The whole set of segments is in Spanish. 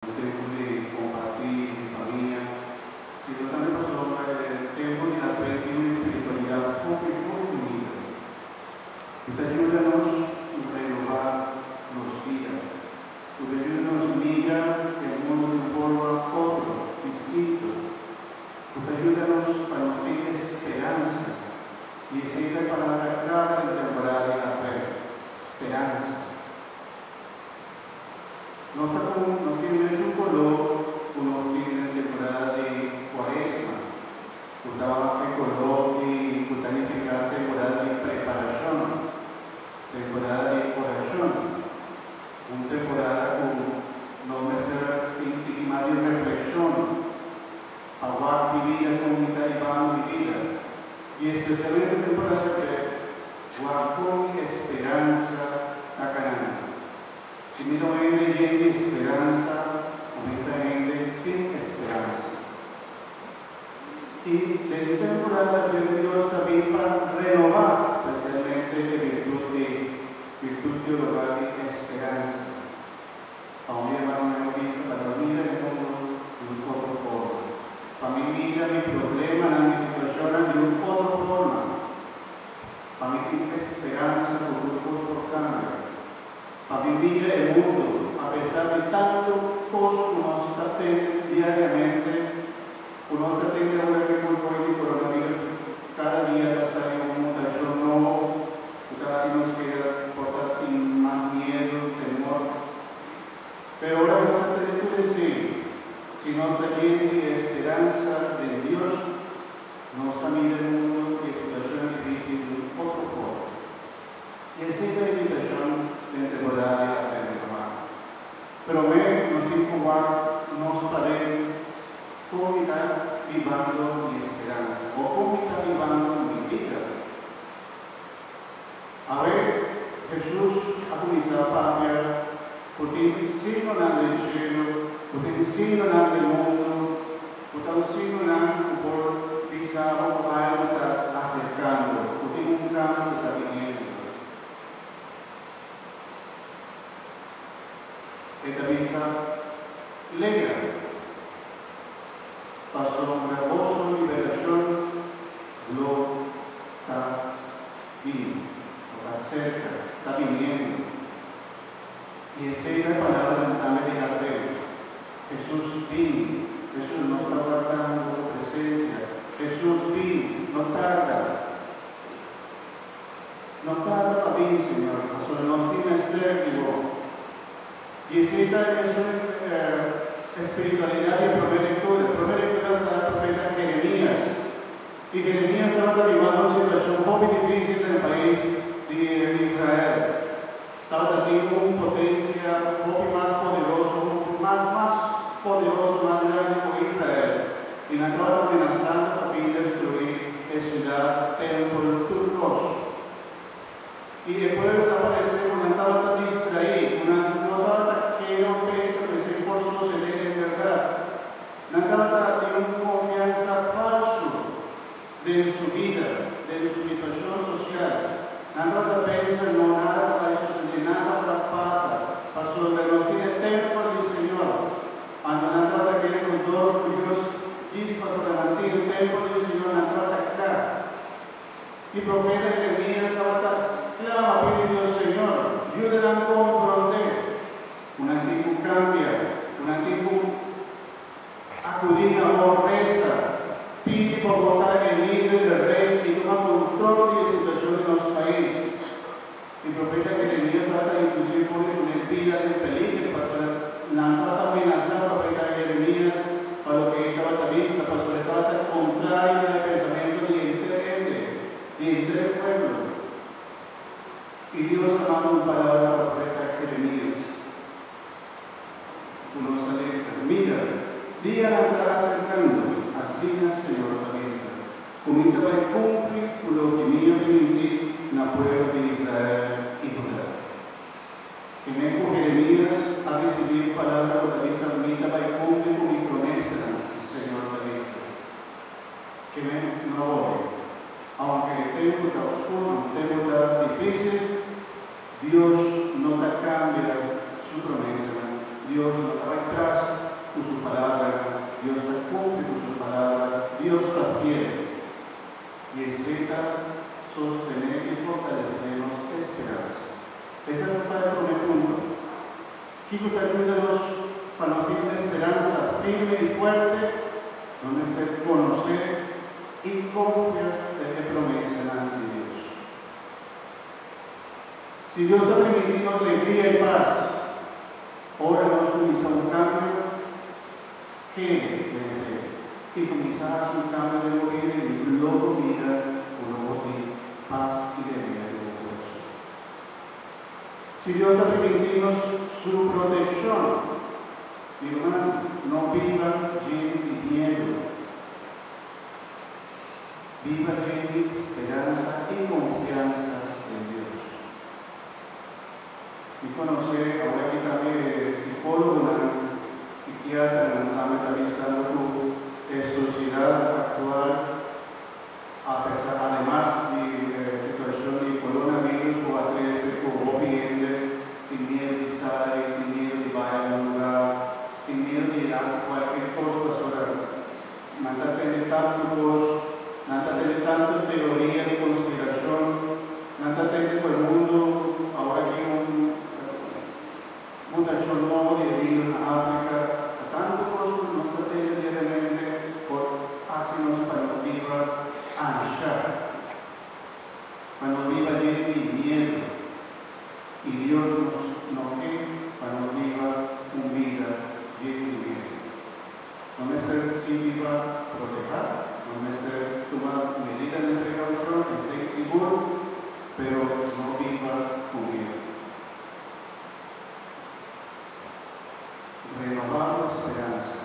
un tiempo de compartir en familia, sino también pasó el tiempo de aprender una espiritualidad muy unida. Usted ayúdanos a renovar los días. Usted ayúdanos a mirar el mundo de forma otro, distinto. Usted ayúdanos a nos tener esperanza. Y esa es la palabra clave de temporada de la fe, esperanza. Nos tiene un color, unos tienen temporada de cuaresma, otra color de planificar temporada de preparación, temporada de oración, una temporada con no ser íntima de reflexión, aguar mi vida con mi talibán, mi vida, y especialmente temporada de guardar con esperanza a Canaán. Si mi gente tiene esperanza, mucha gente sin esperanza. Y de esta temporada de Dios también para renovar, especialmente de virtud teológica y esperanza. Para mi hermano me dice, para mí de un otro forma. Para mí mira mi problema, mi situación de un otro forma. Para mí tiene esperanza por grupos por cambio. Para vivir el mundo, a pesar de tanto costo que nos traten diariamente, uno trata de ahora que con el coronavirus, cada día pasa una mutación nueva, y casi nos queda por más miedo, temor. Pero ahora nos trata de decir, si nos está lleno de esperanza de Dios, nos está mirando el mundo de situación difícil de otro modo. Y esa es la invitación de temporada de la fe, hermano. Pero nos tiene que jugar, nos padecen, cómo está vivando mi esperanza, o cómo está vivando mi vida. A ver, Jesús ha comenzado a cambiar, porque si no nada del cielo, porque si no nada del mundo, porque si no nada por pisar o algo está acercando, porque un cambio está viniendo. Esta visa alegra, pasó una gozo, liberación, lo está viendo, lo está cerca, está viniendo. Y esa es la palabra de la fe. Jesús vino, Jesús nos está guardando presencia, Jesús vino, no tarda para venir, Señor, pasó nos tiene estéril. Y esta es una espiritualidad de primera lectura. Primera lectura está el profeta Jeremías. Y Jeremías estaba arribando a una situación muy difícil en el país de Israel. Estaba teniendo una potencia un poco más poderoso, más poderoso, más grande que Israel. Y no estaba amenazando también destruir la ciudad, templo, turcos. Y el pueblo estaba no estaba tan distraído, no estaba que no piensa que ese esfuerzo sucede en verdad. No estaba teniendo confianza falsa de su vida, de su situación social. No estaba pensando nada para suceder, nada para pasar. Pasó que nos tiene templo del Señor. Cuando no estaba que con todo Dios quiso levantar el templo del Señor, no estaba acá. Y profeta Jeremías estaba tan clama, pide Dios, Señor, ayúdenme a comprender. Un antiguo cambia, un antiguo acudir a amor resta, pide por votar el líder del rey y toma control de la situación de los países. El profeta Jeremías trata inclusive por eso una vida de peligro, trata amenazar al profeta Jeremías para lo que estaba también, pasó le trata contrario al pensamiento de entre el pueblo. Y Dios ha dado una palabra al profeta Jeremías. Uno sale esta, mira, día estará acercando, así el Señor la mesa. Comienza a cumplir lo que mío permití en la puebla de Israel y Judá. Y me Jeremías ha recibido palabra de la mesa, comienza a cumplir con mi promesa, Señor la mesa. Que me no voy. Aunque el tiempo está oscuro, el tiempo está difícil, Dios no te cambia su promesa. Dios no te va atrás firme y fuerte, donde esté conocer y confiar de qué promesa ante Dios. Si Dios te ha permitido alegría y paz, ahora nos comienza un cambio que desea y comienzas un cambio de vida y luego vida, luego de paz y de vida de gozo. Si Dios te ha permitido su protección, mi hermano, no viva lleno de miedo, viva lleno de esperanza y confianza en Dios. Y conocer, ahora que también psicólogo, psiquiatra, también está avisando tu sociedad actual, además de situación de coronavirus o a 13 como pidiendo, sin miedo de salir, sin miedo de vaya a un lugar, sin miedo de hacer cualquier cosa, nada tiene tanto cosas, nada tiene tanta teoría de conspiración, nada tiene por el mundo, ahora que mutación nueva de virus en África, tanto cosas que nos tratan diariamente por hacernos para no viva ansiar, para no viva lleno de miedo, y Dios nos quiere para no viva una vida llena de miedo. No estar sin viva proteger, no estar tomar medidas de precaución, estar seguro, pero no viva con miedo. Renovar la esperanza,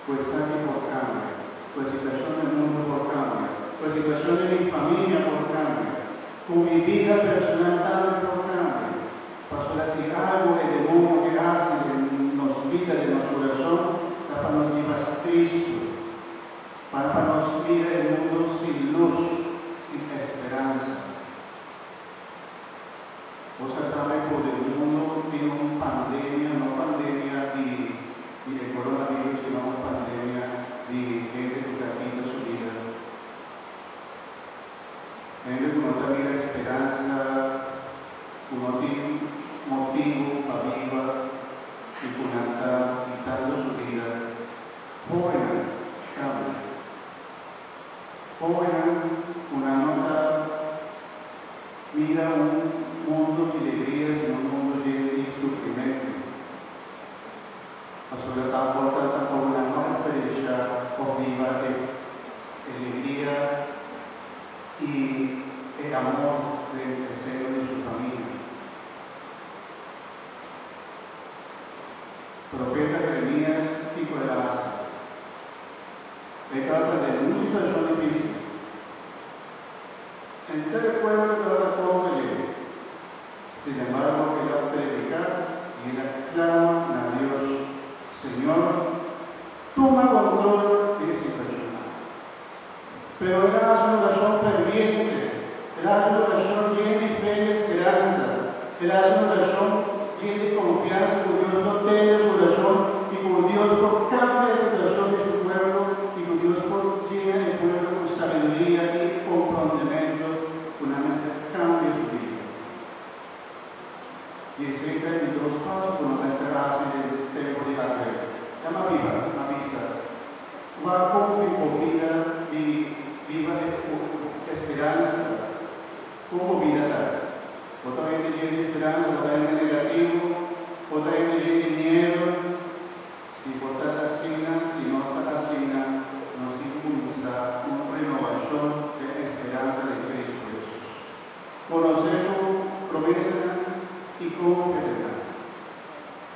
pues aquí por cambio, pues situación del mundo por cambio, pues situación de mi familia por cambio, con mi vida personal también por cambio. Pastor, si algo de demonio que hace en nuestra vida, de nuestro corazón, para nos vivir Cristo, para nos vivir el mundo sin luz, sin esperanza. Vos sabés por el mundo tiene una pandemia, no pandemia de coronavirus, sino una pandemia de gente que está quitando su vida. Gente que no tiene esperanza, que no tiene motivo para vivir y que no está quitando su vida. Jóvenes, cambia. Jóvenes, una nota, mira un mundo de alegrías y un mundo de sufrimiento. Sobre la porta por una nueva experiencia por viva de alegría y el amor del deseo de su familia. Profeta Jeremías, tipo de la asa. Le trata de una situación difícil. Entre el pueblo trata todo de ley. Sin embargo, él va a predicar y él clama a Dios, Señor, toma control de esa situación. Pero él hace una oración ferviente, él hace una oración llena de fe y esperanza, él hace una oración llena de confianza con Dios, no tiene su oración y con Dios por cambia la situación de su pueblo y con Dios por llena el pueblo con sabiduría y comprendimiento, con una cambia su vida. Y siempre en dos pasos con nuestra raza del tiempo de la fe. Llama viva, avisa. Va con vida y viva esperanza. Como vida da. Otra vez llena de esperanza, otra vez negativo, otra vez llena de miedo. Si botar la cena, si no está la cena, nos impulsa una renovación de esperanza de Cristo Jesús. Conocer su promesa y cómo perderá.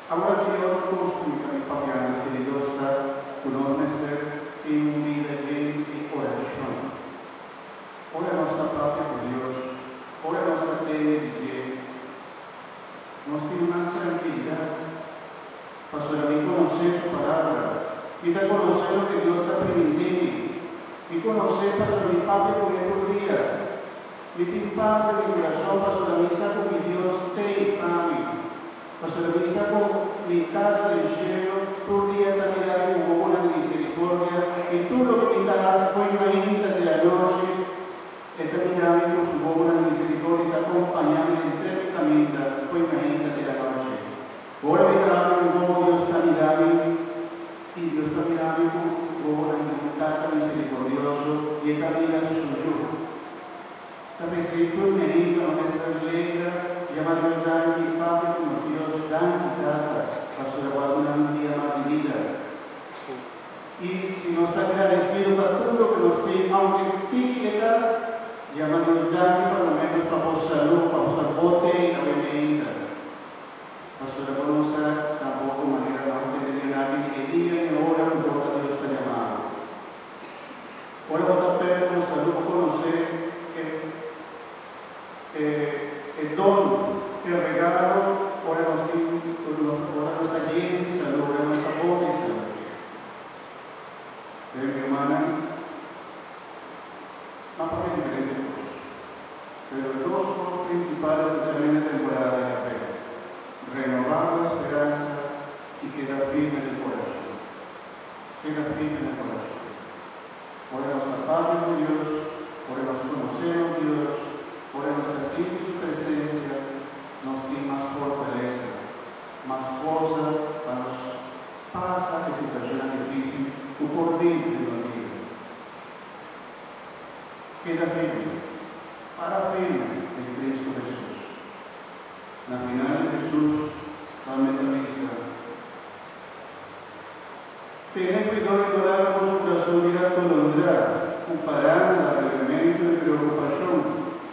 Ahora quiero consultar mi papiano que Dios está con nuestra en vida llena de oración. Ora nuestra propia con Dios, ora nuestra tele de Dios. Nos tiene más tranquilidad. Pastor, a mí conocer su palabra y de conocer lo que Dios está permitiendo y conocer, Pastor, mi papá con el día. Y te impacta mi corazón, Pastor, a mí saco mi Dios te ame. Pastor, a mí saco mitad del cielo, tu día te miraré como una misericordia, y tú lo que me das fue imagínate de la noche, te miraré con su buena misericordia, y te acompañaré entre mi camino, fue imagínate de la noche. Ahora me trae como Dios te miraré, y queda firme en el corazón. Queda firme en el corazón. Podemos tratar con Dios, podemos conocer a Dios, podemos decir que su presencia nos tiene más fortaleza, más fuerza para nos pasa que situación difícil, tu por dentro de la vida. Queda firme, para firme en Cristo Jesús. La final de Jesús realmente dice: tened cuidado de orar con su corazón y atolondrar, comparando el elemento de preocupación,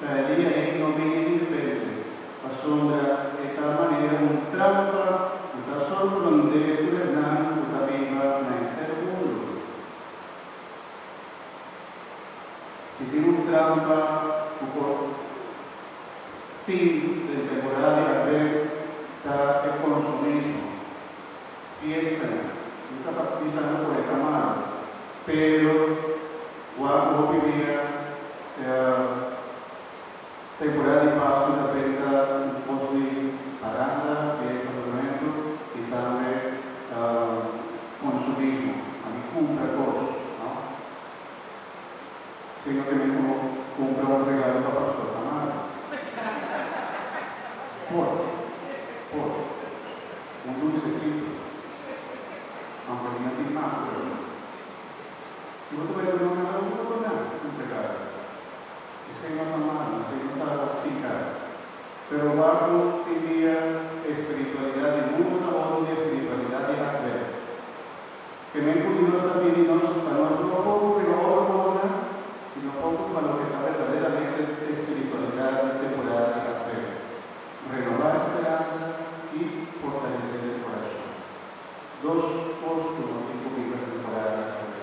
cada día es no viene diferente, asombra de tal manera un trampa, un sorprendente tu hermano, tu viva en el mundo. Si tiene un trampa, un de temporada de haber está el consumismo, fiesta, nunca partizando por el camaro, pero cuando vivía temporada de paso da venta un posto de parada, fiesta, momento y también consumismo, a mí compra cosas, ¿no? Sino que me compra un regalo para pastor camaro. Un dulcecito, aunque no tiene más, pero si vos te ves que no me da un nada, un pecado. Ese no es normal, ese no está picado. Pero bajo tenía espiritualidad de mundo, o de espiritualidad de la fe. Que me pudieron estar pidiendo para no poco, pero ahora sino poco para lo que está verdaderamente espiritualidad de temporada de la fe. Renovar esperanza y fortalecer el corazón. Dos postulados que publica la temporada de la fe.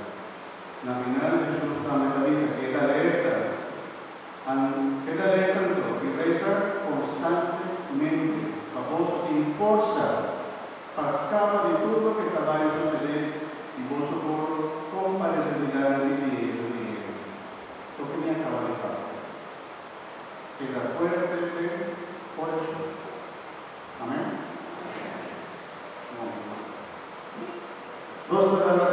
La final de Jesús también dice: queda alerta y reza constantemente, a vos te fuerza, pascaba de todo lo que acaba de suceder y vos socorro comparecer delante de Dios. Lo que me acaba de pasar. Queda fuerte de corazón. Amén. Dos palabras